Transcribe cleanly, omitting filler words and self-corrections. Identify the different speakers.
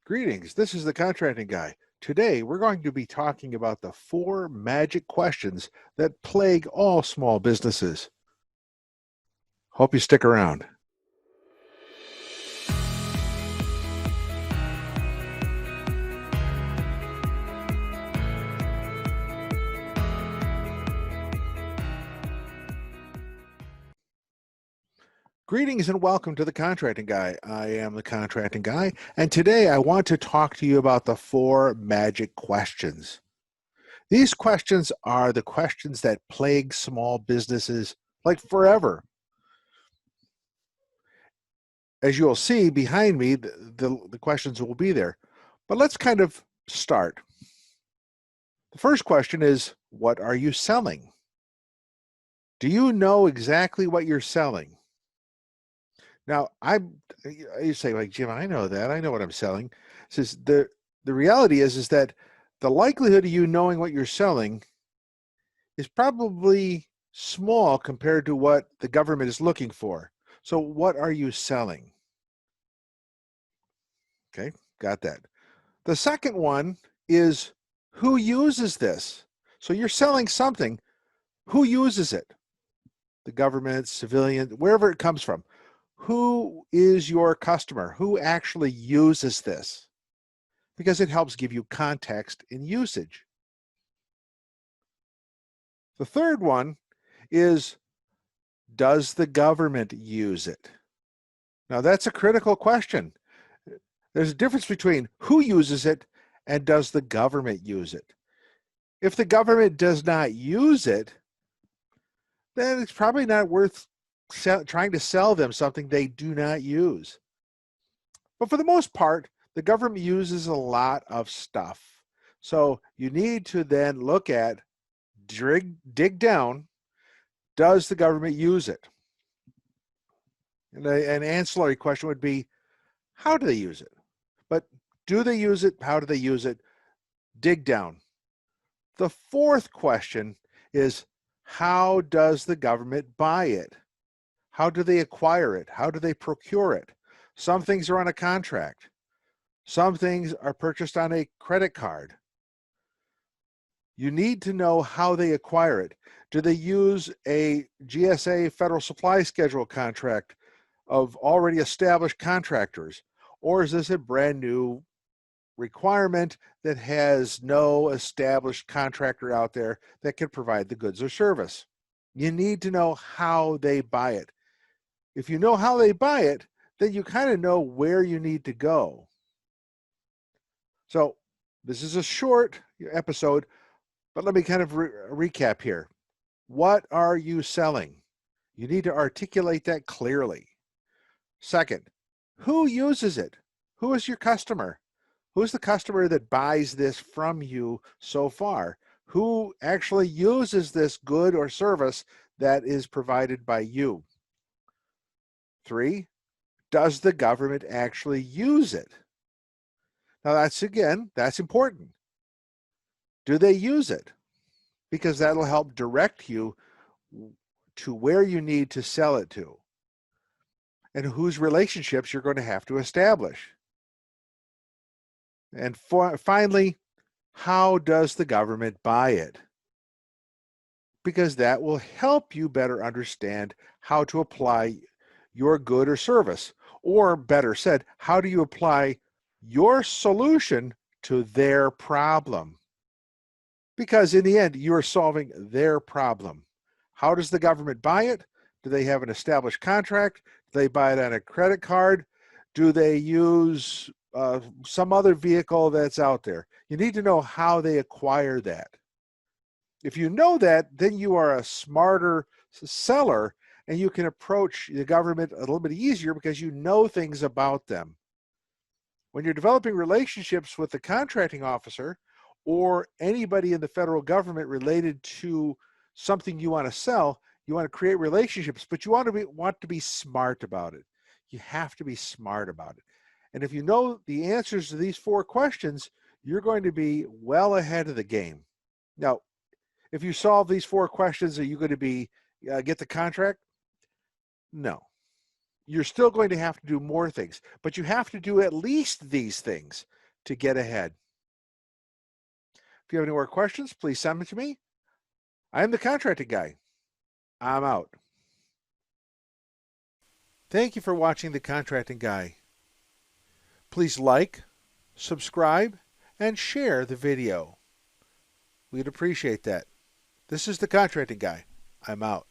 Speaker 1: Greetings, this is the Contracting Guy. Today we're going to be talking about the 4 magic questions that plague all small businesses. Hope you stick around. Greetings and welcome to the Contracting Guy. I am the Contracting Guy, and today I want to talk to you about the 4 magic questions. These questions are the questions that plague small businesses like forever. As you'll see behind me, the questions will be there. But let's kind of start. The first question is, what are you selling? Do you know exactly what you're selling? Now, you say, like, Jim, I know that. I know what I'm selling. Says the reality is that the likelihood of you knowing what you're selling is probably small compared to what the government is looking for. So what are you selling? Okay, got that. The second one is, who uses this? So you're selling something. Who uses it? The government, civilian, wherever it comes from. Who is your customer? Who actually uses this? Because it helps give you context in usage. The third one is, does the government use it? Now that's a critical question. There's a difference between who uses it and does the government use it. If the government does not use it, then it's probably not worth trying to sell them something they do not use. But for the most part, the government uses a lot of stuff. So you need to then look at, dig down, does the government use it? And an ancillary question would be, how do they use it? But do they use it? How do they use it? Dig down. The fourth question is, how does the government buy it? How do they acquire it? How do they procure it? Some things are on a contract. Some things are purchased on a credit card. You need to know how they acquire it. Do they use a GSA Federal Supply Schedule contract of already established contractors? Or is this a brand new requirement that has no established contractor out there that can provide the goods or service? You need to know how they buy it. If you know how they buy it, then you kind of know where you need to go. So this is a short episode, but let me kind of recap here. What are you selling? You need to articulate that clearly. Second, who uses it? Who is your customer? Who's the customer that buys this from you so far? Who actually uses this good or service that is provided by you? 3, does the government actually use it? Now that's important. Do they use it? Because that'll help direct you to where you need to sell it to and whose relationships you're going to have to establish. And finally, how does the government buy it? Because that will help you better understand how to apply your good or service, or better said, how do you apply your solution to their problem? Because in the end, you're solving their problem. How does the government buy it? Do they have an established contract? Do they buy it on a credit card? Do they use some other vehicle that's out there? You need to know how they acquire that. If you know that, then you are a smarter seller and you can approach the government a little bit easier because you know things about them. When you're developing relationships with the contracting officer or anybody in the federal government related to something you want to sell, you want to create relationships, but you want to be smart about it. You have to be smart about it. And if you know the answers to these 4 questions, you're going to be well ahead of the game. Now, if you solve these 4 questions, are you going to be get the contract? No. You're still going to have to do more things, but you have to do at least these things. to get ahead. If you have any more questions, please send them to me. I am the contracting guy. I'm out. Thank you for watching The Contracting Guy. Please like, subscribe, and share the video. We'd appreciate that. This is The Contracting Guy. I'm out.